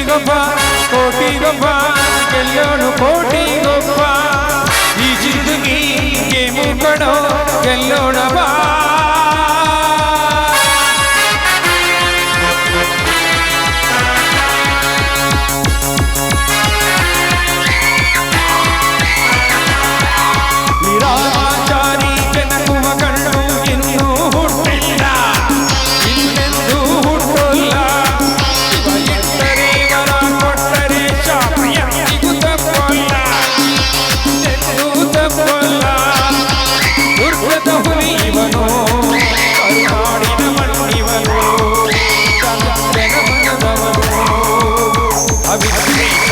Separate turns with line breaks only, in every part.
గొప్ప కోటి గొప్ప ಗೆಲ್ಲೋನು ಕೋಟಿ ಗొప్ప ಈ ಜಿಂದಗಿ ಗೇಮು ಕಣೋ ಗೆಲ್ಲೋಣ ಬಾ ರಾಮಾಚಾರಿ ಜನಕುವ ಕಣ್ಣು ಇನ್ನೂ ಹುಟ್ಟಿಲ್ಲ ಇನ್ನೆಂದೂ ಹುಟ್ಟಲ್ಲ ಇವ ಇಟ್ಟರೆ ವರ ಕೊಟ್ಟರೆ ಶಾಪಿಗೂ ತಪ್ಪಲ್ಲ ಎಂದೂ ತಪ್ಪಲ್ಲ ದುರ್ಗದ ಹುಲಿ ಇವನು ಕರುನಾಡಿನ ಮಣ್ಣಿವನು ಚಂದ್ರನ ಮನದವನು ಅಭಿಷೇಕ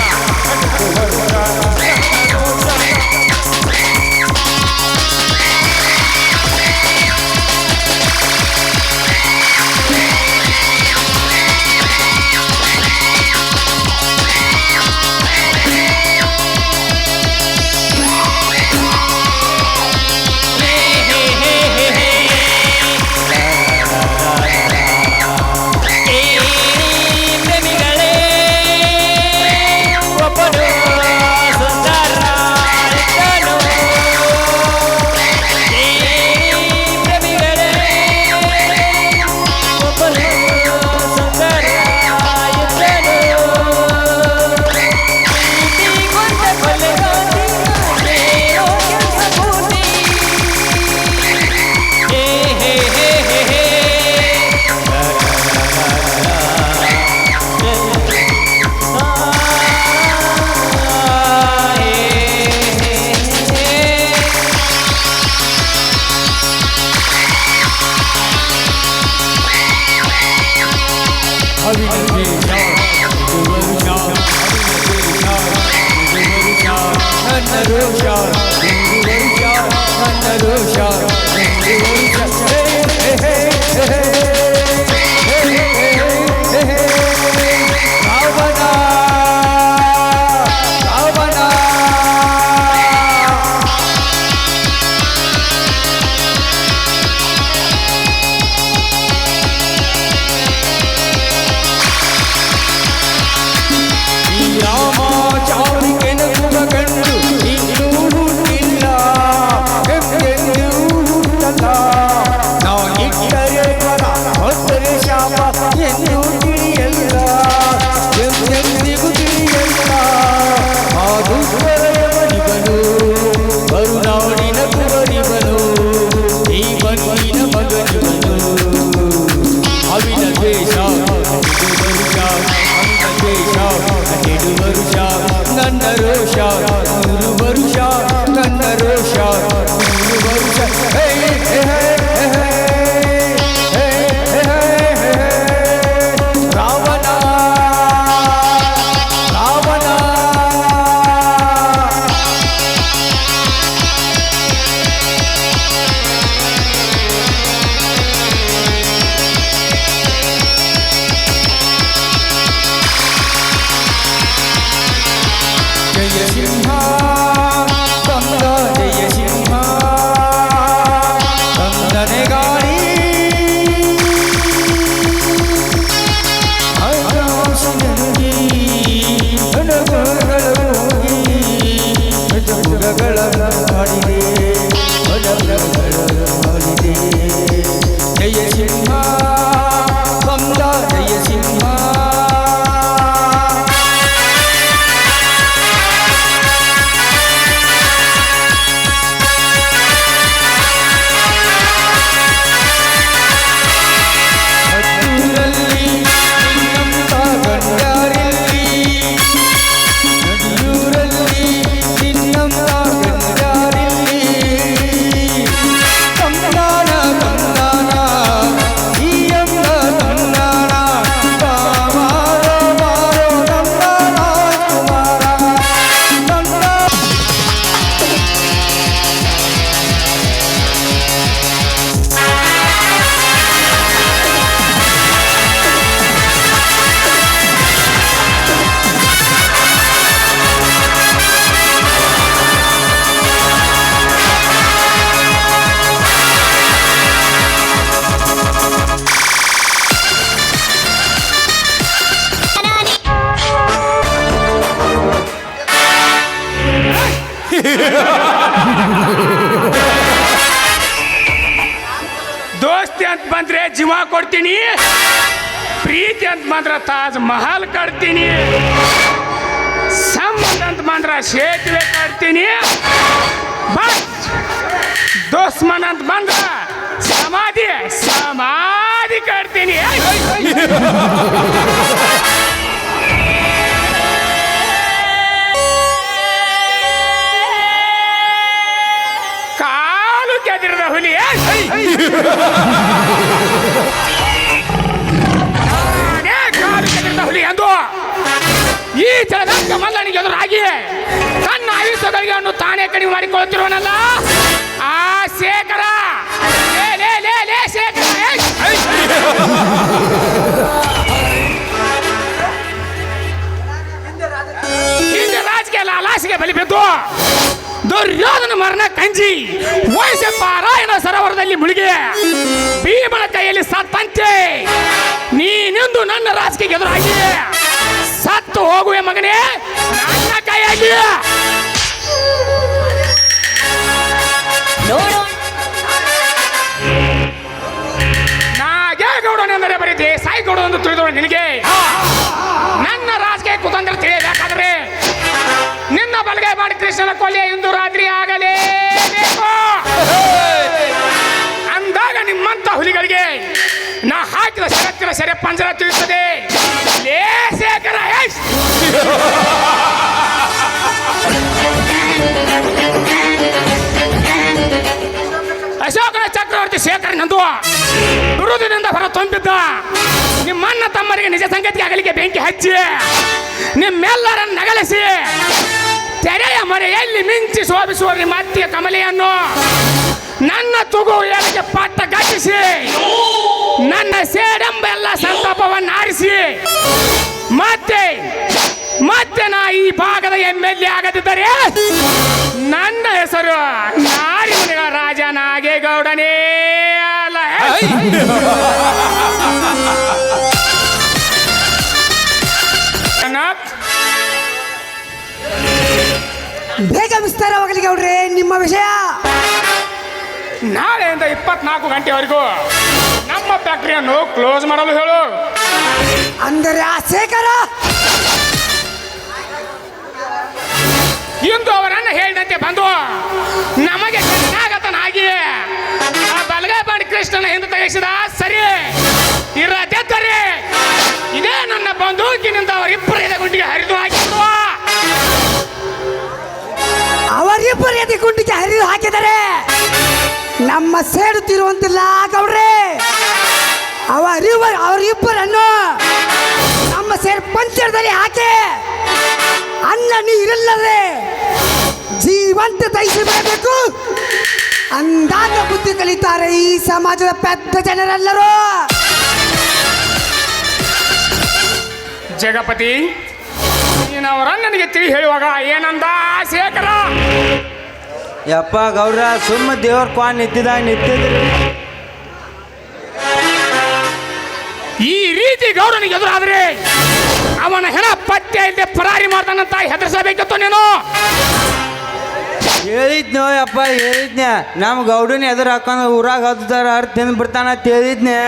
ಕೊಡ್ತೀನಿ, ಪ್ರೀತಿ ಅಂತ ಬಂದ್ರ ತಾಜ್ ಮಹಲ್ ಕಟ್ತೀನಿ, ಸಂಬಂಧ ಅಂತ ಬಂದ್ರ ಸೇತುವೆ ಕಟ್ತೀನಿ, ಬಟ್ ದುಶ್ಮನ್ ಅಂತ ಬಂದ್ರ ಸಮಾಧಿ ಸಮಾಧಿ ಕಟ್ತೀನಿ. ಕಾಲು ಕೆದಿರದ ಹುಲಿ ಕಾಲು ಕೆದಿರದ ಹುಲಿ ಎಂದು ಈ ಜಲದಂಗ ಮಲ್ಲನಿಗೆ ಎದುರಾಗಿ ತನ್ನ ಆಯುಷ್ಯಗಳಿಗೆ ಅನ್ನು ತಾನೇ ಕಡಿಮೆ ಮಾಡಿಕೊಳ್ಳುತ್ತಿರುವನಲ್ಲ ಆ ಶೇಖರ. ಲೇ ಶೇಖರ, ಹಿಂದೆ ರಾಜಕೀಯ ಲಾಸಿಗೆ ಬಲಿ ಬಿದ್ದು ದುರ್ಯೋಧನ ಮರಣ ಕಂಜಿ ವಯಸ್ಸ ಪಾರಾಯಣ ಸರೋವರದಲ್ಲಿ ಮುಳುಗಿ ಭೀಮನ ಕೈಯಲ್ಲಿ ಸತ್ತಂತೆ ನೀನೆಂದು ನನ್ನ ರಾಜಕೀಯ ಎದುರಾಗಿ ಸತ್ತು ಹೋಗುವೆ ಮಗನೇ ನನ್ನ ಕೈಯಾಗಿ. ನಾಗೇಗೌಡನೆಂದರೆ ಬರೀ ದೇಸಾಯಿಗೌಡ ಎಂದು ತಿಳಿದವಳು ನಿನಗೆ. ನನ್ನ ರಾಜಕೀಯ ಕುತಂತ್ರ ತಿಳಿಯಬೇಕಾದ್ರೆ ನಿನ್ನ ಬಲಗೈ ಮಾಡಿ ಕೃಷ್ಣನ ಕೊಲೆ ಇಂದು ರಾತ್ರಿ ಆಗಲೇಬೇಕು. ಅಂದಾಗ ನಿಮ್ಮಂತ ಹುಲಿಗಳಿಗೆ ನಾ ಹಾಕಿದ ಷರತ್ತಿನ ಸೆರೆ ಪಂಜರ ತಿಳಿಯುತ್ತದೆ. ಲೇ ಶೇಖರ, ಅಶೋಕನ ಚಕ್ರವರ್ತಿ ಶೇಖರನಂದು ವಿರೋಧದಿಂದ ಹೊರ ತುಂಬಿದ್ದ ನಿಮ್ಮನ್ನ ತಮ್ಮರಿಗೆ ನಿಜ ಸಂಗತಿಗೆ ಆಗಲಿಕ್ಕೆ ಬೆಂಕಿ ಹಚ್ಚಿ ನಿಮ್ಮೆಲ್ಲರನ್ನು ನಗಲಿಸಿ ತೆರೆಯ ಮರೆಯಲ್ಲಿ ಮಿಂಚಿ ಶೋಭಿಸುವ ನಿಮ್ಮ ಅತ್ತಿಯ ಕಮಲೆಯನ್ನು ನನ್ನ ತುಗು ಏಳಿಗೆ ಪಟ್ಟ ಗಟ್ಟಿಸಿ ನನ್ನ ಸೇಡೆಂಬೆಲ್ಲ ಸಂತಾಪವನ್ನು ಆರಿಸಿ ಮತ್ತೆ ನಾ ಈ ಭಾಗದ MLA ಆಗದಿದ್ದರೆ ನನ್ನ ಹೆಸರು ನಾರಿಮನೆಗಳ ರಾಜ ನಾಗೇಗೌಡನೇ ಅಲ್ಲ.
ಬೇಗ ವಿಸ್ತಾರವಾಗಲಿ ಗೌಡ್ರೆ ನಿಮ್ಮ ವಿಷಯ.
ನಾಳೆಯಿಂದ 24 ಗಂಟೆವರೆಗೂ ನಮ್ಮ ಫ್ಯಾಕ್ಟರಿಯನ್ನು ಕ್ಲೋಸ್ ಮಾಡಲು ಹೇಳು.
ಅಂದರೆ ಆ ಶೇಖರ
ಇಂದು ಅವರನ್ನು ಹೇಳಿದಂತೆ ಬಂದು ನಮಗೆ ಚೆನ್ನಾಗತನಾಗಿ ಆ ಬಲಗೈ ಮಾಡಿ ಕೃಷ್ಣನ ಹಿಂದೆ ತೆಗೆಸಿದ ಸರಿ ಇರದಿದ್ದರೆ ಇದೇ ನನ್ನ ಬಂದೂಕಿನಿಂದ ಅವರಿಬ್ಬರ ಗುಂಡಿಗೆ ಹರಿದು ಹಾಕಿರುವ
ಅವರಿಬ್ಬರು ಎದೆ ಗುಂಡಿಗೆ ಹರಿದು ಹಾಕಿದರೆ ನಮ್ಮ ಸೇಡುತ್ತಿರುವಂತಿಲ್ಲ ಗೌಡ್ರೆ. ಅವರಿಬ್ಬರನ್ನು ನಮ್ಮ ಸೇರು ಪಂಚರದಲ್ಲಿ ಹಾಕಿ ಅನ್ನ ನೀರಿಲ್ಲದೆ ಜೀವಂತ ದಹಿಸಿ ಬಿಡಬೇಕು. ಅಂದಾಗ ಬುದ್ಧಿ ಕಲಿತಾರೆ ಈ ಸಮಾಜದ ಪೆದ್ದ ಜನರೆಲ್ಲರೂ.
ಜಗಪತಿ, ನೀನವರನ್ನು ನನಗೆ ತಿಳಿ ಹೇಳುವಾಗ ಏನಂದ ಶೇಖರ?
ಯಪ್ಪ ಗೌಡ್ರ ಸುಮ್ಮ ದೇವ್ರ ಕ್ವಾನ್ ನಿಂತಿದ್ರಿ.
ಈ ರೀತಿ ಗೌರವನಿಗೆ ಎದುರಾದ್ರೆ ಅವನ ಹೆಣ ಪತ್ತೆ ಇಲ್ಲದೆ ಪರಾರಿ ಮಾಡ್ತಾನಂತ ಹೆದರ್ಸಬೇಕಿತ್ತು ನೀನು.
ಹೇಳಿದ್ನೋ ಯಪ್ಪ ಹೇಳಿದ್ನೆ, ನಮ್ಮ ಗೌಡನ ಎದುರು ಹಾಕೊಂಡು ಊರಾಗ ಹದ್ದಾರ ತಿಂದು ಬಿಡ್ತಾನ ಅಂತ ಹೇಳಿದ್ನೆ.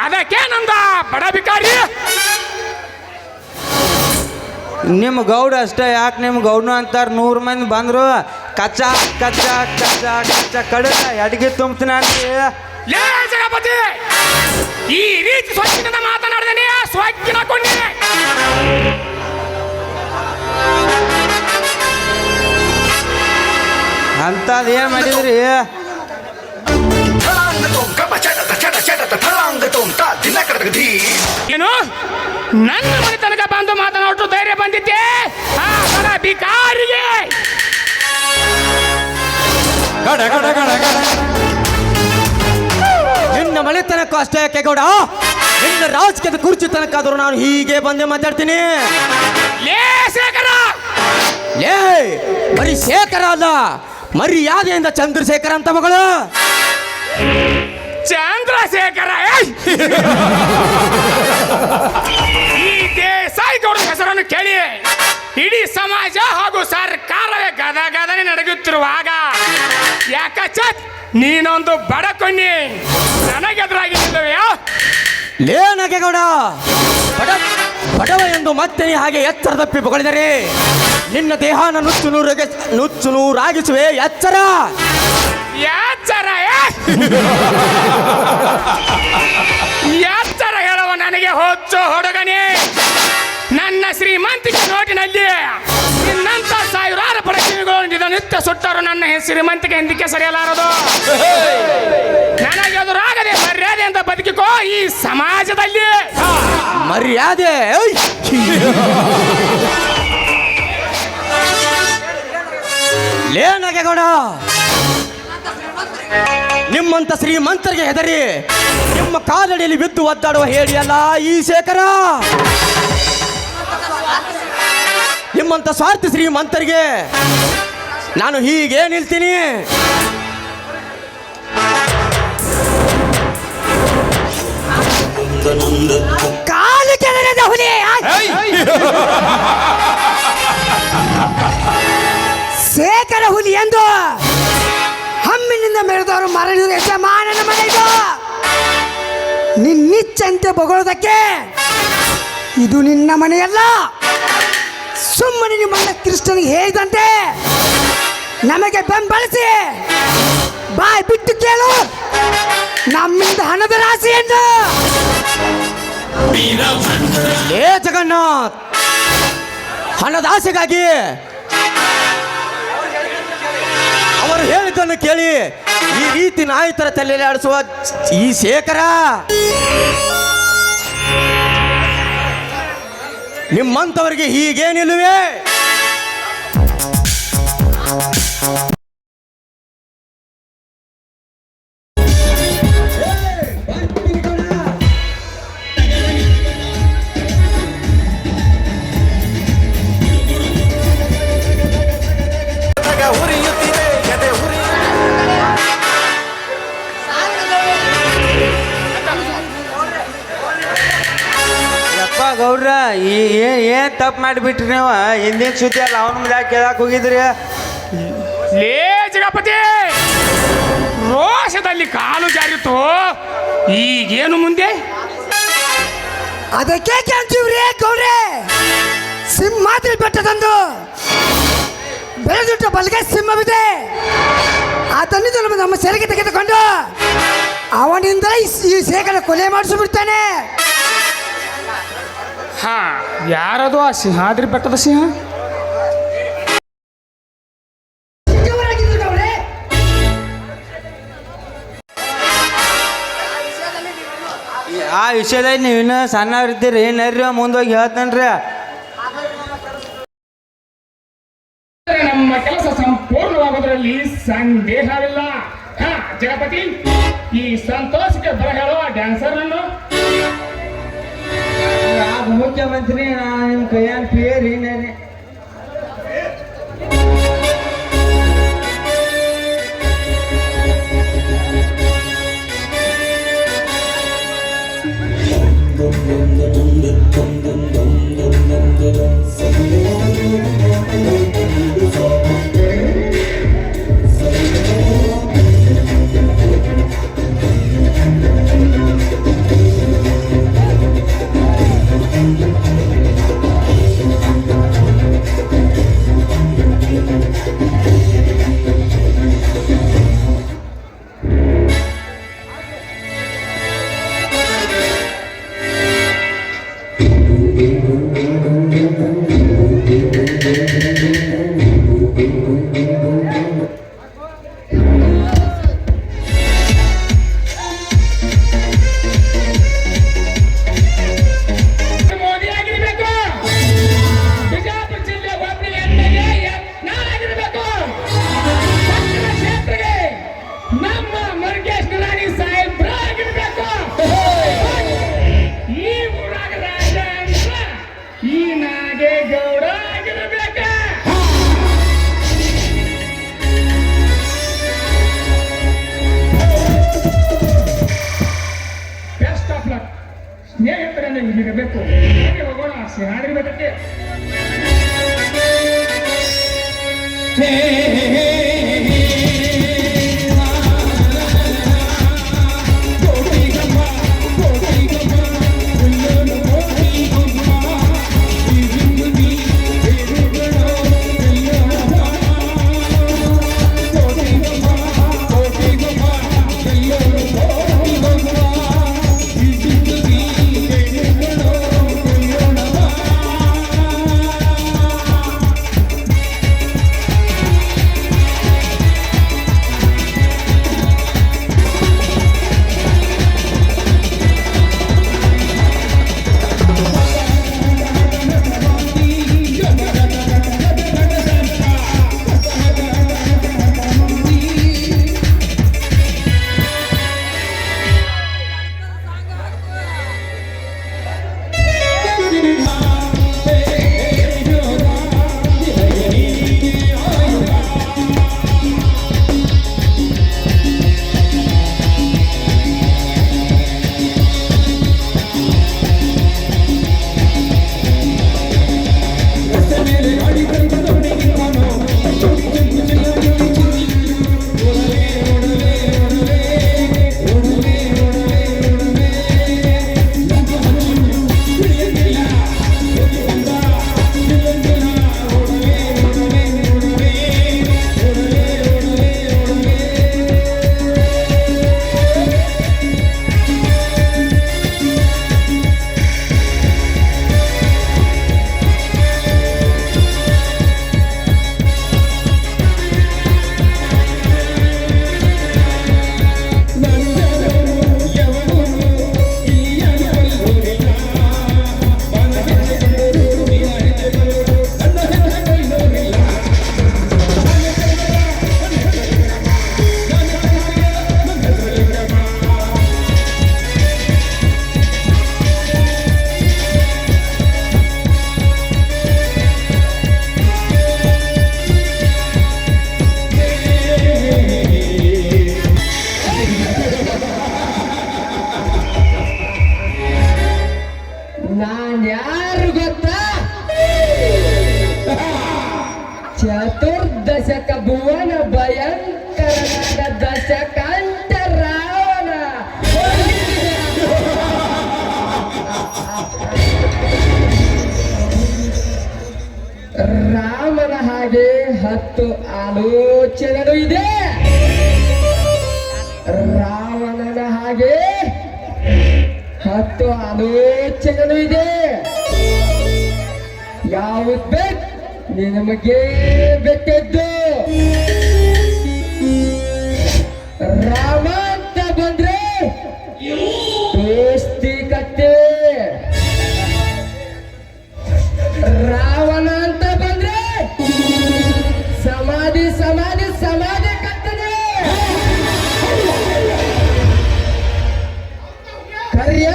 ಅದಕ್ಕೇನಂದ ಬಡ ಬಿಕಾರಿ?
ನಿಮ್ಮ ಗೌಡ ಅಷ್ಟೇ ಯಾಕೆ ನಿಮ್ಮ ಗೌಡನು ಅಂತಾರೆ 100 ಮಂದಿ ಬಂದರು ಕಚ್ಚ ಕಚ್ಚ ಕಚ್ಚ ಕಚ್ಚ ಕಡೆ ಅಡಿಗೆ ತುಂಬ್ತೀನಿ ಅಂತ.
ಲೇ ಜಗಪತಿ, ಈ ರೀತಿ ಸ್ವಚ್ಛದಿಂದ ಮಾತನಾಡಿದನೆ ಸ್ವಚ್ಛನ ಕೊಂಡಿ.
ಅಂತದ್ ಏನ್ ಮಾಡಿದ್ರಿ?
ಏನು ನನ್ನ ಮನೆ ತನಕ ಬಂದು ಮಾತನಾಡೋ ಧೈರ್ಯ ಬಂದಿದ್ದೆ ಆ ಬಡ ಬಿಕಾರಿಗೆ?
ನಿನ್ನ ಮನೆ ತನಕ ಅಷ್ಟೇ ಯಾಕೆ ಗೌಡ, ನಿನ್ನ ರಾಜಕೀಯದ ಕುರ್ಚಿ ತನಕ ಆದರೂ ನಾನು ಹೀಗೆ ಬಂದೆ ಮಾತಾಡ್ತೀನಿ.
ಲೇ ಶೇಖರ,
ಲೇ ಬರೀ ಶೇಖರ ಅಲ್ಲ, ಮರ್ಯಾದೆಯಿಂದ ಚಂದ್ರಶೇಖರ ಅಂತ ಮಗಳು.
ಚಂದ್ರಶೇಖರ? ಈ ದೇಸಾಯಿಗೌಡರ ಹೆಸರನ್ನು ಕೇಳಿ ಇಡೀ ಸಮಾಜ ಹಾಗೂ ಸರ್ಕಾರವೇ ಗದಗದನೆ ನಡಗುತ್ತಿರುವಾಗ ಯಾಕ ನೀನೊಂದು ಬಡಕೊನ್ನಿ ನನಗೆದುರಾಗಿ ನಿಲ್ಲುವೆಯಾ?
ಲೇ ನಾಗೇಗೌಡ, ಬಡವ ಎಂದು ಮತ್ತೆ ನೀ ಹಾಗೆ ಎಚ್ಚರ ತಪ್ಪಿ ಬಗಳಿದರೆ ನಿನ್ನ ದೇಹನ ನುಚ್ಚು ನೂರಾಗಿಸುವೆ. ಎಚ್ಚರ
ಎಚ್ಚರ ಎಚ್ಚರ ಹೇಳುವ ನನಗೆ ಹೊಚ್ಚು ಹುಡುಗನೇ. ನನ್ನ ಶ್ರೀಮಂತಿಕೆ ನೋಟಿನಲ್ಲಿ ನಿನ್ನಂತ ಸಾವಿರಾರು ಪಡಕಿಗಳು ನಿತ್ಯ ಸುಟ್ಟರು. ನನ್ನ ಶ್ರೀಮಂತಿಕೆ ಹಿಂದಕ್ಕೆ ಸರಿಯಲಾರದು. ನನಗೆ ಎದುರಾಗದೆ ಮರ್ಯಾದೆ ಅಂತ ಬದುಕಿಕೋ ಈ ಸಮಾಜದಲ್ಲಿ.
ಮರ್ಯಾದೆ ಲೇ ನಾಗೇಗೌಡ, ನಿಮ್ಮಂತ ಶ್ರೀಮಂತರಿಗೆ ಹೆದರಿ ನಿಮ್ಮ ಕಾಲಡಿಯಲ್ಲಿ ಬಿದ್ದು ಒದ್ದಾಡುವ ಹೇಳಿಯಲ್ಲ ಈ ಶೇಖರ. ನಿಮ್ಮಂತ ಸ್ವಾರ್ಥಿ ಶ್ರೀಮಂತರಿಗೆ ನಾನು ಹೀಗೆ ನಿಲ್ತೀನಿ.
ಕಾಲು ಕೆಳಗಡೆ ಹುಲಿ ಶೇಖರ ಹುಲಿ ಎಂದು ಹಮ್ಮಿನಿಂದ ಮೆರೆದವರು ಮರಳಿದ ಯಜಮಾನನ ಮನೆ ಇದು. ನಿನ್ನಿಚ್ಚಂತೆ ಬೊಗಳುವುದಕ್ಕೆ ಇದು ನಿನ್ನ ಮನೆಯಲ್ಲ. ಸುಮ್ಮನೆ ನಿಮ್ಮನ್ನ ಕೃಷ್ಣನಿಗೆ ಹೇಳಿದಂತೆ ನಮಗೆ ಬೆಂಬಲಿಸಿ ಬಾಯ್ ಬಿಟ್ಟು ಕೇಳು ನಮ್ಮಿಂದ ಹಣದ ರಾಶಿ ಎಂದು.
ಲೇ ಜಗನ್ನಾಥ್, ಹಣದ ಆಸೆಗಾಗಿ ಅವರು ಹೇಳಿದ್ದನ್ನು ಕೇಳಿ ಈ ರೀತಿ ನಾಯಿತರ ತಲೆಯಲ್ಲಿ ಆಡಿಸುವ ಈ ಶೇಖರ ನಿಮ್ಮಂಥವರಿಗೆ ಹೀಗೆ ನಿಲ್ಲುವೆ.
ಯಪ್ಪ ಗೌಡ್ರ, ಏನ್ ತಪ್ಪು ಮಾಡಿಬಿಟ್ರಿ ನೀವು? ಹಿಂದಿನ ಸುದ್ದಿ ಅಲ್ಲ ಅವನ ಮುಂದೆ ಕೇಳಕ್ಕೆ ಹೋಗಿದ್ರಿ.
ಲೇ ಜಗಪತಿ, ರೋಷದಲ್ಲಿ ಕಾಲು ಜಾರಿತು. ಈಗೇನು ಮುಂದೆ?
ಅದಕ್ಕೆ ಕೇಳ್ತೀವ್ರಿ ಗೌಡ್ರೆ. ಸಿಂಹಾದ್ರಿ ಬೆಟ್ಟದಂದು ಬೆಳೆದುಟ್ಟ ಬಲಗೈ ಸಿಂಹವಿದೆ. ಆತನಿಂದ ನಮ್ಮ ಸೆರೆಗೆ ತೆಗೆದುಕೊಂಡು ಅವನಿಂದ ಈ ಶೇಖರ ಕೊಲೆ ಮಾಡಿಸಿಬಿಡ್ತಾನೆ.
ಹಾ, ಯಾರದು ಆ ಸಿಂಹಾದ್ರಿ ಬೆಟ್ಟದ ಸಿಂಹ?
ಆ ವಿಷಯದಾಗ ನೀವು ಇನ್ನೂ ಸಣ್ಣವ್ರಿದ್ದೀರಿ. ನರ್ರಿ ಮುಂದೋಗಿ ಹೇಳ್ತೇನ್ರಿ.
ನಮ್ಮ ಕೆಲಸ ಸಂಪೂರ್ಣವಾಗೋದ್ರಲ್ಲಿ ಸಂದೇಹವಿಲ್ಲ. ಹಾ ಜಗಪತಿ, ಈ ಸಂತೋಷಕ್ಕೆ ಬರ ಹೇಳುವ ಡ್ಯಾನ್ಸರ್ ಅನ್ನು
ಮುಖ್ಯಮಂತ್ರಿ ನಿಮ್ಮ ಕೈಯಾಗ ಪೇರಿ ನೇನೆ.
ಸ್ನೇಹಿತರನ್ನು ಇಲ್ಲಿರಬೇಕು. ಹೋಗೋಣ ಸಿಂಹಾದ್ರಿ ಬೆಟ್ಟಕ್ಕೆ.
ನಾನ್ ಯಾರು ಗೊತ್ತಾ? ಚತುರ್ದಶಕ ಭುವನ ಭಯಂಕರನಾದ ದಶಕಂಠ ರಾವಣ. ರಾಮನ ಹಾಗೆ 10 ಆಲೋಚನೆಗಳು ಇದೆ, ರಾವಣನ ಹಾಗೆ 10 ಆಲೋಚನೆಗಳು ಇದೆ. ಯಾವ್ದು ಬೇಕು ನಿಮಗೆ ಬೇಕಿದ್ದು? ರಾಮ ಅಂತ ಬಂದ್ರೆ ದೋಸ್ತಿ ಕತ್ತೆ, ರಾವಣ ಅಂತ ಬಂದ್ರೆ ಸಮಾಧಿ ಸಮಾಧಿ ಸಮಾಧಿ ಕತ್ತನೆ. ಕರಿಯ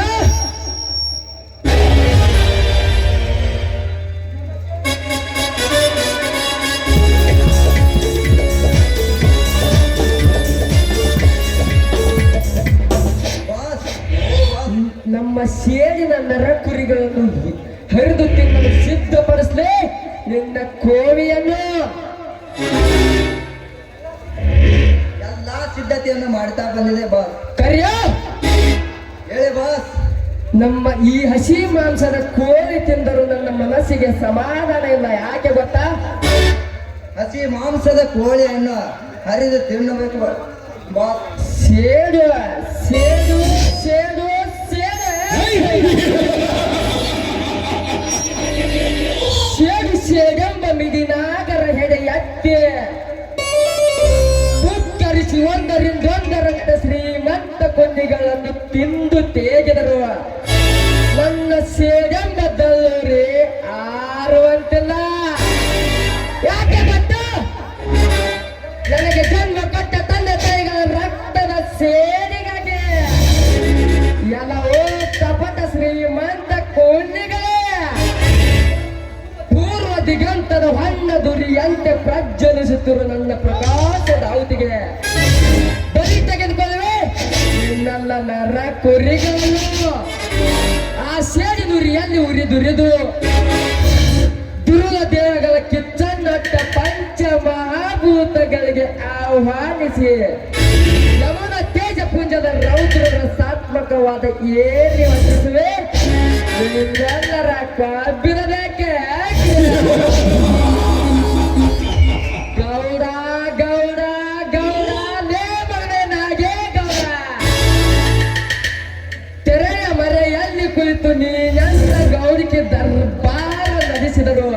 ನಮ್ಮ ಸೇಡಿನ ನರಕುರಿಗಳನ್ನು ಹರಿದು ತಿನ್ನಲು ಸಿದ್ಧಪಡಿಸಲೇ ನಿನ್ನ ಕೋವಿಯನ್ನು.
ಎಲ್ಲಾ ಸಿದ್ಧತೆಯನ್ನು ಮಾಡ್ತಾ ಬಂದಿದೆ ಬಾಸ್.
ಕರಿಯ
ಹೇಳಿ ಬಾಸ್.
ನಮ್ಮ ಈ ಹಸಿ ಮಾಂಸದ ಕೋಳಿ ತಿಂದರೂ ನನ್ನ ಮನಸ್ಸಿಗೆ ಸಮಾಧಾನ ಇಲ್ಲ. ಯಾಕೆ ಗೊತ್ತಾ?
ಹಸಿ ಮಾಂಸದ ಕೋಳಿಯನ್ನು ಹರಿದು ತಿನ್ನಬೇಕು ಬಾಸ್.
ಸೇಡು ಸೇಡು ಸೇಡು ಸೇಡು ಸೇಡು ಸೇಡೆಂಬ ಮಿಡಿನಾಗರ ಹೆಡೆ ಎತ್ತೆ ಉತ್ತರಿಸಿ ಒಂದರಿಂದೊಂದರಂತೆ ಶ್ರೀಮಂತ ಕೊಂಡಿಗಳನ್ನು ತಿಂದು ತೇಗಿದರು. ನನ್ನ ಸೇಡೆಂಬ ದಲ್ಲೂರಿ ಆರುವಂತಿಲ್ಲ. ಯಾಕೆ ಗೊತ್ತು? ನನಗೆ ಜನ್ಮ ಕೊಟ್ಟ ತಂದೆ ತಾಯಿಗಳ ರಕ್ತದ ಸೇಡಿಗಾಗಿ. ಎಲ್ಲವೋ ಕಪಟ ಶ್ರೀಮಂತ ಕೊಂಡಿಗಳೇ ಪೂರ್ವ ದಿಗಂತದ ಹೊನ್ನ ದುರಿಯಂತೆ ಪ್ರಜ್ವಲಿಸುತ್ತಿರುವ ನನ್ನ ಪ್ರಕಾಶದ ಅವಧಿಗೆ ಬಲಿ ತೆಗೆದುಕೊಳ್ಳುವೆ ನಿನ್ನೆಲ್ಲ ನರ ಕುರಿಗಳನ್ನು. ಆ ಸೇಡಿ ನುರಿಯಲ್ಲಿ ಉರಿದುರಿದು ದುರುಳ ದೇಹಗಳ ಕಿಚ್ಚನ್ನೊಟ್ಟ ಪಂಚ ಮಹಾಭೂತಗಳಿಗೆ ಆಹ್ವಾನಿಸಿ ಯಮನ ತೇಜ ಪುಂಜದ ರೌದ್ರರ ಸಾತ್ಮಕವಾದ ಏರಿ ವಂದಿಸುವೆ ನಿಮ್ಮೆಲ್ಲರ ಕಬ್ಬಿರಬೇಕೆ? ಗೌಡ ಗೌಡ ಗೌಡ ಲೇ ಮಗನೇ ನಾಗೇ ಗೌಡ, ತೆರೆಯ ಮರೆಯಲ್ಲಿ ಕುಳಿತು ನೀನೆಲ್ಲ ಗೌಡಿಕೆ ದರ್ಬಾರ ನಡೆಸಿದರು.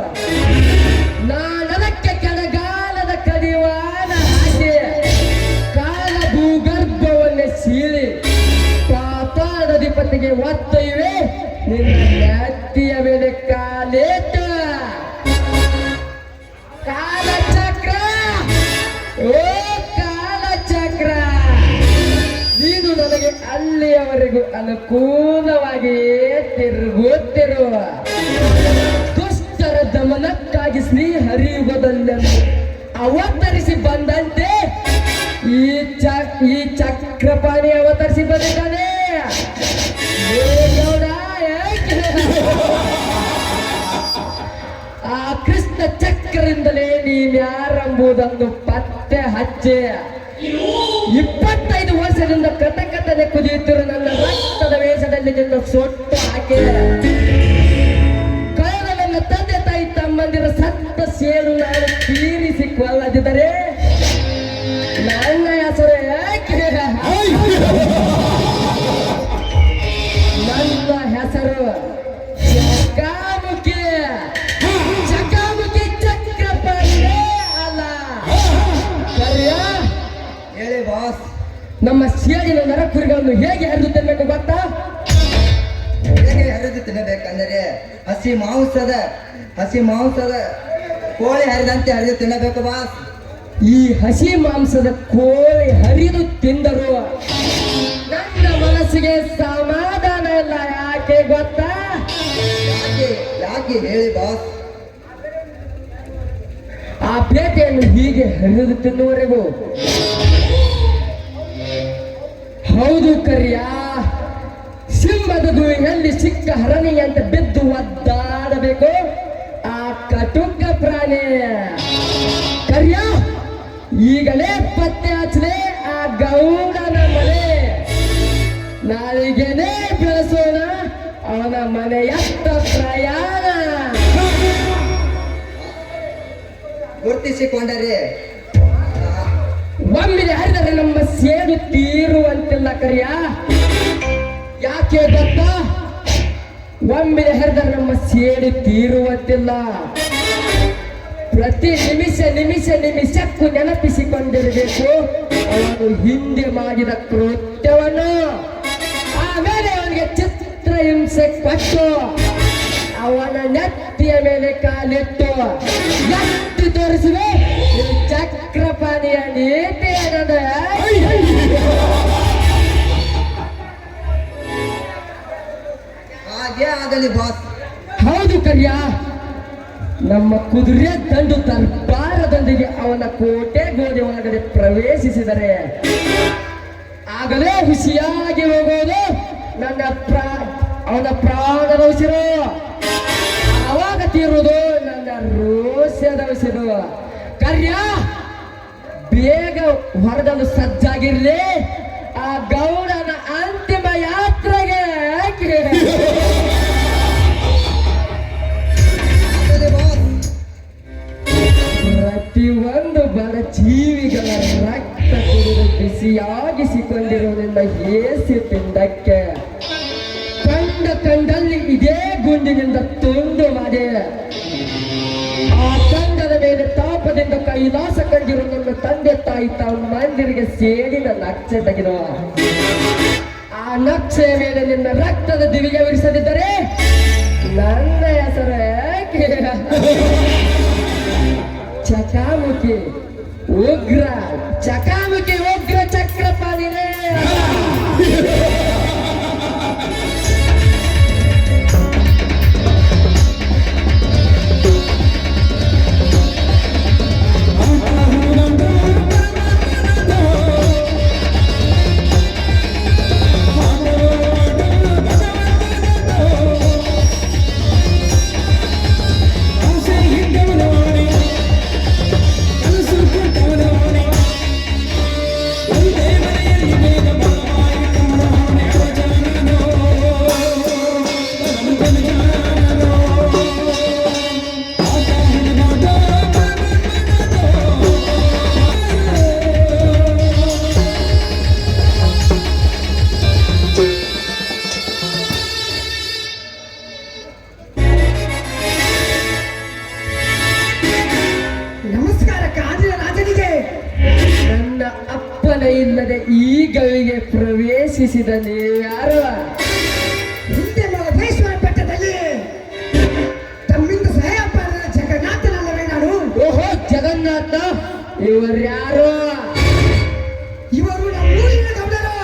ನಾನದಕ್ಕೆ ಕೆಳಗಾಲದ ಕಡಿವಾಣ ಹಾಕಿ ಕಾಲ ಭೂಗರ್ಭವನ್ನೇ ಸೀಳಿ ಪಾತಾಳಾಧಿಪತಿಗೆ ಒತ್ತೊಯ್ಯುವೆ ನಿನ್ನ ನೆತ್ತಿಯ ಮೇಲೆ ಕಾಲೇಟು. ಕಾಲಚಕ್ರ ಓ ಕಾಲಚಕ್ರ, ನೀನು ನನಗೆ ಅಲ್ಲಿಯವರೆಗೂ ಅನುಕೂಲವಾಗಿ ತಿರುಗುತ್ತಿರುವ ದುಷ್ಟರ ದಮನಕ್ಕಾಗಿ ಶ್ರೀಹರಿಯುಗದಲ್ಲಿ ಅವತರಿಸಿ ಬಂದಂತೆ ಈ ಚಕ್ರಪಾಣಿ ಅವತರಿಸಿ ಬಂದಿದ್ದಾನೆ. ಏ ಗೌಡ, ಏಕೆ? ಆ ಕೃಷ್ಣ ಚಕ್ರದಿಂದಲೇ ನೀನ್ಯಾರೆಂಬುದನ್ನು ಪತ್ತೆ ಹಚ್ಚಿ 25 ವರ್ಷದಿಂದ ಕಟಕಟನೆ ಕುದಿಯುತ್ತಿರುವ ನನ್ನ ರಕ್ತದ ವೇಷದಲ್ಲಿ ನಿನ್ನ ಸೊಟ್ಟು ಹಾಕಿ ಕಳೆದ ನನ್ನ ತಂದೆ ತಾಯಿ ತಮ್ಮಂದಿರ ಸತ್ತ ಸೇಡು ನಾನು ತೀರಿಸಿಕೊಳ್ಳದಿದ್ದರೆ ನನ್ನ ಹೆಸರು ಯಾಕೆ? ನನ್ನ ಹೆಸರು ಜಗಾಮುಖಿ. ಜಗಾಮುಖಿ ಚಕ್ರಪಾಣಿಯೇ ಅಲ್ಲ. ಕರಿಯ
ಹೇಳಿ ಬಾಸ್.
ನಮ್ಮ ಸೇಡಿನ ನರಕುರಿಗಳನ್ನು ಹೇಗೆ ಹರಿದು ತಿನ್ನಬೇಕು ಗೊತ್ತಾ?
ಹೇಗೆ ಹರಿದು ತಿನ್ನಬೇಕಂದರೆ ಹಸಿ ಮಾಂಸದ ಕೋಳಿ ಹರಿದಂತೆ ಹರಿದು ತಿನ್ನಬೇಕು ಬಾಸ್.
ಈ ಹಸಿ ಮಾಂಸದ ಕೋಳಿ ಹರಿದು ತಿಂದರು ನನ್ನ ಮನಸ್ಸಿಗೆ ಸಮಾಧಾನ ಇಲ್ಲ. ಯಾಕೆ ಗೊತ್ತಾ?
ಯಾಕೆ ಹೇಳಿ ಬಾಸ್.
ಆ ಪೇಟೆಯನ್ನು ಹೀಗೆ ಹರಿದು ತಿನ್ನುವರೆಗೂ ಹೌದು ಕರಿಯ, ಸಿಂಹ ಸಿಂಹದ ಗುಹೆಯಲ್ಲಿ ಸಿಕ್ಕ ಹರಣಿ ಅಂತ ಬಿದ್ದು ಒದ್ದಾಡಬೇಕು ಆ ಕಟುಕ ಪ್ರಾಣಿ. ಕರ್ಯ ಈಗಲೇ ಪತ್ತೆ ಹಚ್ಚಲೆ ಆ ಗೌಡನ ಮನೆ. ನಾಳೆಗೇನೆ ಬೆಳೆಸೋಣ ಅವನ ಮನೆಯತ್ತ ಪ್ರಯಾಣ.
ಗುರುತಿಸಿಕೊಂಡರೆ
ಒಮ್ಮೆಲೆ ಹರಿದರೆ ನಮ್ಮ ಸೇಡು ತೀರುವಂತಿಲ್ಲ ಕರಿಯ. ಯಾಕೆ ಗೊತ್ತಾ? ಒಮ್ಮೆಲೆ ಹರಿದರೆ ನಮ್ಮ ಸೇಡು ತೀರುವಂತಿಲ್ಲ. ಪ್ರತಿ ನಿಮಿಷಕ್ಕೂ ನೆನಪಿಸಿಕೊಂಡಿರಬೇಕು ಅವನು ಹಿಂದೆ ಮಾಡಿದ ಕೃತ್ಯವನ್ನು. ಆಮೇಲೆ ಅವನಿಗೆ ಚಿತ್ರಹಿಂಸೆ ಕೊಟ್ಟು ಅವನ ನೆತ್ತಿಯ ಮೇಲೆ ಕಾಲಿಟ್ಟು ಎತ್ತಿ ತೋರಿಸುವೆ ಚಕ್ರಪಾಣಿಯ ನೀತಿ ಅನ್ನದ.
ಹಾಗೆ ಆಗಲಿ ಬಾಸ್.
ಹೌದು ಕರ್ಯ, ನಮ್ಮ ಕುದುರೆ ದಂಡು ದರ್ಬಾರದೊಂದಿಗೆ ಅವನ ಕೋಟೆ ಗೋಡೆ ಒಳಗಡೆ ಪ್ರವೇಶಿಸಿದರೆ ಆಗಲೇ ಹುಷಿಯಾಗಿ ಹೋಗೋದು ನನ್ನ ಅವನ ಪ್ರಾಣದ ಉಸಿರು. ಆವಾಗ ತೀರುವುದು ನನ್ನ ರೋಷದ ಉಸಿರು. ಕರ್ಯ, ಬೇಗ ಹೊರಡಲು ಸಜ್ಜಾಗಿರ್ಲಿ ಆ ಗೌಡನ ಅಂತಿಮ ಯಾತ್ರೆಗೆ.
ಆಗಲಿ ಬಾಸ್.
ಪ್ರತಿಯೊಂದು ಬಡ ಜೀವಿಗಳ ರಕ್ತ ಕುಡಿದು ಬಿಸಿಯಾಗಿಸಿಕೊಂಡಿರುವುದರಿಂದ ಹೇಸಿ ಪಿಂಡಕ್ಕೆ ಕಂಡಲ್ಲಿ ಇದೇ ಗುಂಡಿನಿಂದ ತುಂಡು ಮಾಡಿ ಆ ಕಂಡದ ಮೇಲೆ ತಾಪದಿಂದ ಕೈಲಾಸ ಕಂಡಿರುವ ನನ್ನ ತಂದೆ ತಾಯಿ ತಮ್ಮಂದಿರಿಗೆ ಸೇಡಿನ ನಕ್ಷೆ ತೆಗೆದು ಆ ನಕ್ಷೆಯ ಮೇಲೆ ನಿನ್ನ ರಕ್ತದ ದಿವಿಗವಿರಿಸದಿದ್ದರೆ ನನ್ನ ಹೆಸರು ಚಕಾಮುಖಿ ಉಗ್ರ ಚಕ್ರಪಾಣಿನೇ.
ನಮಸ್ಕಾರ ಕಾದಿನ ರಾಜನಿಗೆ.
ನನ್ನ ಅಪ್ಪನ ಇಲ್ಲದೆ ಈ ಗವಿಗೆ ಪ್ರವೇಶಿಸಿದ ಯಾರು?
ಹಿಂದೆ ಮಹೇಶ್ವರ ಬೆಟ್ಟದಲ್ಲಿ ತಮ್ಮಿಂದ ಸಹಾಯ ಪಡೆದ ಜಗನ್ನಾಥನಲ್ಲವೇ ನಾನು?
ಓಹೋ ಜಗನ್ನಾಥ, ಇವರ್ಯಾರು?
ಇವರು ನಮ್ಮೂರಿನ ಗೌಡರು.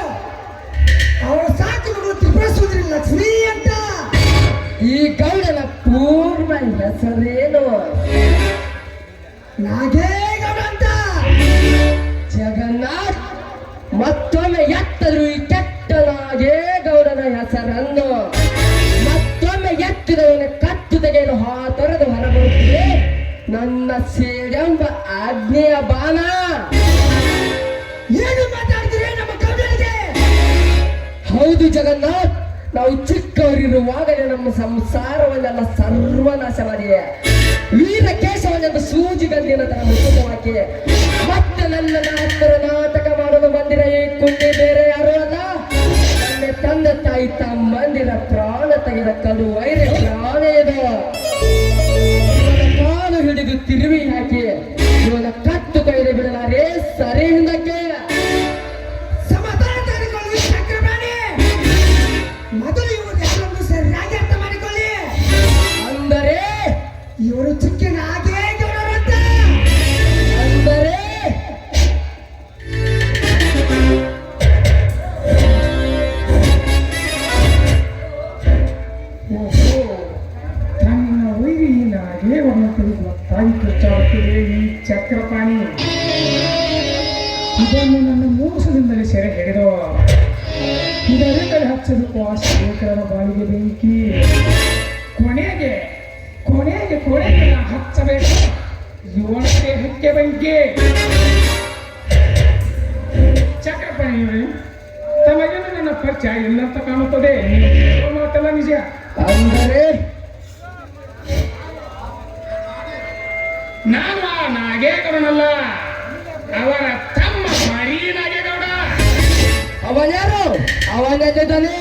ಅವರ ಸಾಕು ಮಗಳು ತ್ರಿಪುರ ಸುಂದರಿ ಲಕ್ಷ್ಮೀ ಅಂತ.
ಈ ಗೌಡನ ಪೂರ್ವ ಹೆಸರೇನು?
ನಾಗೇಗೌಡ ಅಂತ.
ಜಗನ್ನಾಥ್, ಮತ್ತೊಮ್ಮೆ ಎತ್ತದ್ರು ಈ ಕೆಟ್ಟ ನಾಗೇಗೌಡನ ಹೆಸರನ್ನು. ಮತ್ತೊಮ್ಮೆ ಎತ್ತಿದವನ ಕತ್ತು ತೆಗೆಯಲು ತೊರೆದು ಹೊರಬರುತ್ತಿದೆ ನನ್ನ ಸೇಡೆಂಬ ಆಜ್ಞೆಯ ಬಾಣ.
ಏನು ಮಾತಾಡ್ತೀರಿ ನಮ್ಮ ಗೌಡರಿಗೆ?
ಹೌದು ಜಗನ್ನಾಥ್, ನಾವು ಚಿಕ್ಕವರಿರುವಾಗಲೇ ನಮ್ಮ ಸಂಸಾರವನ್ನೆಲ್ಲ ಸರ್ವನಾಶ ಮಾಡಿದೆ. ವೀರ ಕೇಶವನೆಂದು ಸೂಜಿಗಂದಿನ ತರ ಮುಖವಾಕಿ ಮತ್ತೆ ನನ್ನ ನಾಟಕ ಮಾಡಲು ಬಂದಿರ ಈ ಕುಂಡಿ ಬೇರೆ ಯಾರು ಅಲ್ಲ, ನನ್ನ ತಂದೆ ತಾಯಿ ತಮ್ಮಂದಿರ ಪ್ರಾಣ ತೆಗೆದ ಕಡು ವೈರ ಪ್ರಾಣ ಇದು. ಇವನ ಕಾಲು ಹಿಡಿದು ತಿರುವಿ ಹಾಕಿ ಇವನ ಕತ್ತು ಕೈಲಿ ಬಿಡಲಾರೆ ಸರಿ ಹಿಂದಕ್ಕೆ.
ಸಮಾಧಾನ ತೆಗೆದುಕೊಳ್ಳಿ ಚಕ್ರಪಾಣಿ. ಮೊದಲು ಇವರು ಹೆಸರನ್ನು ಸರಿಯಾಗಿ ಅರ್ಥ ಮಾಡಿಕೊಳ್ಳಿ.
ಅಂದರೆ
ಇವರು ಚಿಕ್ಕ ನಾಗೇಗೌಡರು ಅಂತ.
ಅಂದರೆ
ತನ್ನ ವೈರಿಯ ನಾಗೇಗೌಡನ ಗೊತ್ತಾಗಿ ತುಚ್ಚಾಡುತ್ತಿದೆ ಈ ಚಕ್ರಪಾಣಿ. ಇದನ್ನು ನನ್ನ ಮೋಸದಿಂದಲೇ ಸೆರೆ ಹಿಡಿದು ಇದರಿಂದ ಹಚ್ಚಬೇಕು ಆ ಶೇಖರನ ಬಾಳಿಗೆ ಬೆಂಕಿ. ಕೊನೆಗೆ ಹಚ್ಚಬೇಕು ಇವನ ದೇಹಕ್ಕೆ ಬೆಂಕಿ. ಚಕ್ರಪಾಣಿ ತಮಗೇನು ನನ್ನ ಪರಿಚಯ ಇಲ್ಲಂತ ಕಾಣುತ್ತದೆ. ಮಾತೆಲ್ಲ ನಿಜ.
ಅಂದರೆ
ನಾನು ಆ ನಾಗೇಗೌಡನಲ್ಲ, ಅವರ ತಮ್ಮ ಮರಿ ನಾಗೇಗೌಡ.
ಅವನ್ಯಾರು? ಅವನಿದ್ದಾನೆ.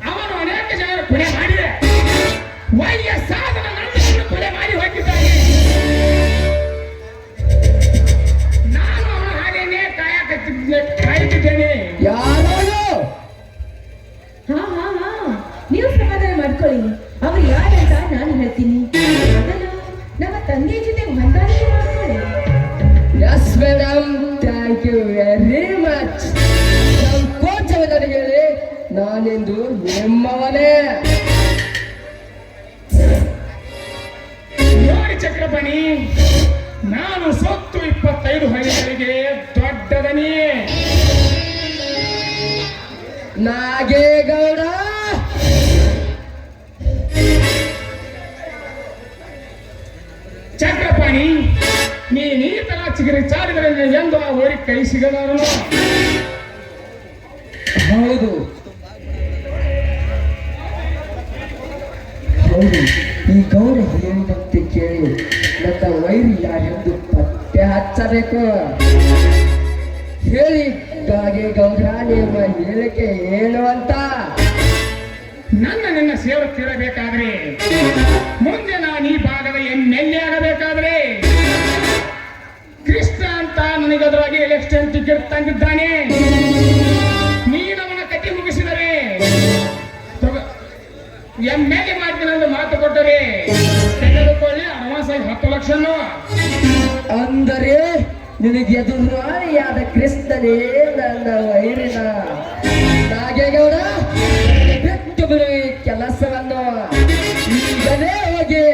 ಅವನು ಅನೇಕ ಜನರು ಕೊಲೆ ಮಾಡಿದೆ. ವಯಸ್ಸಾದ ನನ್ನನ್ನು ಕೊಲೆ ಮಾಡಿ ಹೋಗಿದ್ದಾನೆ. ನಾನು ಅವನ ಹಾಗೇನೆ ಕಾಯುತ್ತಿದ್ದೇನೆ.
ಯಾರು?
ಹಾ ನೀವು ಸಮಾಧಾನ ಮಾಡ್ಕೊಳ್ಳಿ. ಅವ್ರು ಯಾರಂತ ನಾನು ಹೇಳ್ತೀನಿ. ಮೊದಲು ನಮ್ಮ ತಂದೆ ಜೊತೆ ಹೊಂದಾಣಿಕೆ ಮಾಡ್ಕೊಳ್ಳಿ.
Yes madam, thank you very much. ಸಂಕೋಚವಿಲ್ಲದೆ ಹೇಳಿ, ನಾನೆಂದು ನಿಮ್ಮವನೇ.
ನೋಡಿ ಚಕ್ರಪಾಣಿ, ನಾನು ಸೊತ್ತು 25 ಹಳ್ಳಿಗಳಿಗೆ ದೊಡ್ಡದನಿ.
ನಾಗೇಗೌಡ,
ಚಕ್ರಪಾಣಿ, ನೀ ತರ ಚಿಗರಿ ಚಾರಿದರೆ ಎಂದು ಆ ಊರಿಗೆ ಕೈ ಸಿಗಲಾರನು.
ಹೌದು, ಈ ಗೌಡ ಹೇಳಿದಂತೆ ಕೇಳಿ ನನ್ನ ವೈರಿ ಯಾರೆಂದು ಪತ್ತೆ ಹಚ್ಚಬೇಕು. ಹೇಳಿ ನಾಗೇಗೌಡ, ನಿಮ್ಮ ಹೇಳಿಕೆ ಏನು ಅಂತ?
ನಿನ್ನ ಸೇವಕ್ಕಿರಬೇಕಾದ್ರೆ, ಮುಂದೆ ನಾನು ಈ ಭಾಗದ MLA ಆಗಬೇಕಾದ್ರೆ, ಕೃಷ್ಣ ಅಂತ ನನಗದರಾಗಿ ಎಲೆಕ್ಷನ್ ಟಿಕೆಟ್ ತಂದಿದ್ದಾನೆ. ನೀನವನ ಕತೆ ಮುಗಿಸಿದರೆ MLA ಮಾಡ್ತೀನಂದು ಮಾತು ಕೊಟ್ಟರೆ ತೆಗೆದುಕೊಳ್ಳಿ ಅಡ್ವಾನ್ಸ್ ಆಗಿ 10 ಲಕ್ಷ.
ಅಂದರೆ ನಿನಗೆ ಎದುರಾಳಿಯಾದ ಕೃಷ್ಣನೇ ನನ್ನ ವೈರಿನ. ನಾಗೇಗೌಡ, ಬಿಟ್ಟು ಬಿಡು ಈ ಕೆಲಸವನ್ನು. ಈಗಲೇ ಹೋಗಿ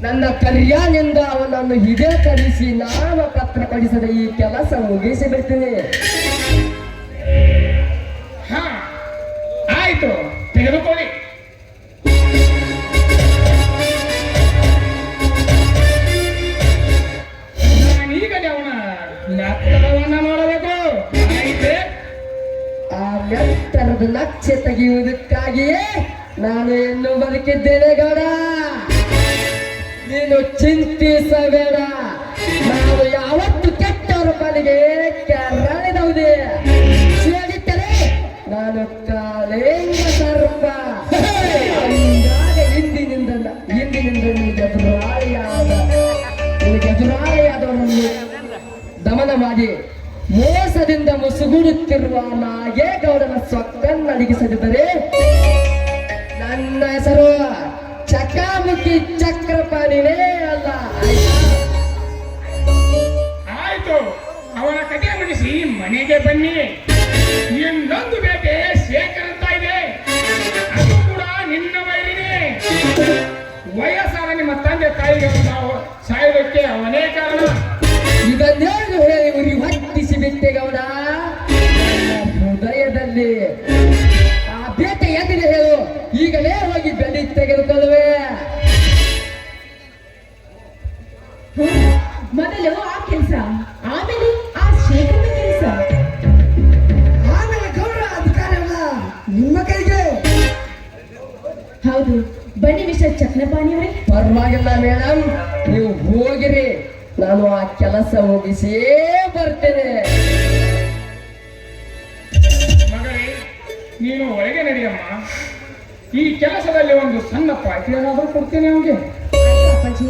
ನನ್ನ ಕರ್ಯಾನಿಂದ ಅವನನ್ನು ಹಿಡಿಯ ಕಳಿಸಿ ನಾಮಪತ್ರ ಕೊಡಿಸದೆ ಈ ಕೆಲಸ ಮುಗಿಸಿ ಬಿಡ್ತೀನಿ.
ಹಾ ಆಯ್ತು, ತೆಗೆದುಕೊಳ್ಳಿ. ನಾನೀಗಲೇ ಅವನ ಲೆಕ್ಕವನ್ನು ನೋಡಬೇಕು. ಆಯ್ತೆ,
ಆ ನೆತ್ತರದ ನಕ್ಷೆ ತೆಗೆಯುವುದಕ್ಕಾಗಿಯೇ ನಾನು ಇನ್ನು ಬದುಕಿದ್ದೇನೆ ಗೌಡ. ನೀನು ಚಿಂತಿಸಬೇಡ. ನಾನು ಯಾವತ್ತು ಕೆಟ್ಟವರ ಪಾಲಿಗೆ ಕೆರಳಿದವುದೇ. ಸೇರಿದ್ದರೆ ನಾನು ಕಾಲೇಂಗ ಸರ್ಪ. ಅಂದಾಗ ಇಂದಿನಿಂದ ನಿನಗೆ ಎದುರಾಳಿಯಾದವರನ್ನು ದಮನ ಮಾಡಿ ಮೋಸದಿಂದ ಮುಸುಗುಡುತ್ತಿರುವ ನಾಗೇಗೌಡನ ಸೊಕ್ಕನ್ನಡಗಿಸದಿದ್ದರೆ ನನ್ನ ಹೆಸರು ಚಕಾಮುಖಿ ಚಕ್ರಪಾಣಿನೇ ಅಲ್ಲ.
ಆಯ್ತು, ಅವನ ಕಥೆ ಮುಗಿಸಿ ಮನೆಗೆ ಬನ್ನಿ. ಇನ್ನೊಂದು ಬೇಟೆ ಶೇಖರ್ ಅಂತ ಇದೆ, ಅದು ಕೂಡ ನಿನ್ನ ವೈರಿನೇ. ವಯಸ್ಸಾದ ನಿಮ್ಮ ತಂದೆ ತಾಯಿಗೆ ನಾವು ಸಾಯೋದಕ್ಕೆ ಅವನೇ ಕಾರಣ.
ಇದನ್ನೇನು ಹೇಳಿ ಉರಿ ಹೊತ್ತಿಸಿ ಬಿಟ್ಟೆ ಗೌಡ. ನನ್ನ ಹೃದಯದಲ್ಲಿ ಆ ಬೇಟೆ ಎದಿದೆ ಹೇಳು. ಈಗಲೇ ಹೋಗಿ ಬೆಳಿ ತೆಗೆದುಕೊಳ್ಳುವೆ.
ಮೊದಲು ಆ ಕೆಲಸ, ಆಮೇಲೆ ಆ ಶೇಖರನ ಕೆಲಸ.
ಆಮೇಲೆ ಗೌಡ ಅಧಿಕಾರ ಅಲ್ಲ ನಿಮ್ಮ ಕೈಗೆ.
ಹೌದು, ಬನ್ನಿ ಮಿಸ್ಟರ್ ಚಕ್ರಪಾಣಿಯವರೇ.
ಪರವಾಗಿಲ್ಲ ಮೇಡಮ್, ನೀವು ಹೋಗಿರಿ. ನಾನು ಆ ಕೆಲಸ ಮುಗಿಸೇ ಬರ್ತೇನೆ.
ಮಗಳೇ, ನೀನು ಒಳಗೆ ನಡಿಯಮ್ಮ. ಈ ಕೆಲಸದಲ್ಲಿ ಒಂದು ಸಣ್ಣ ಪಾರ್ಟಿ ಏನಾದರೂ ಕೊಡ್ತೇನೆ ಅವನಿಗೆ.
ಅಪ್ಪಾಜಿ,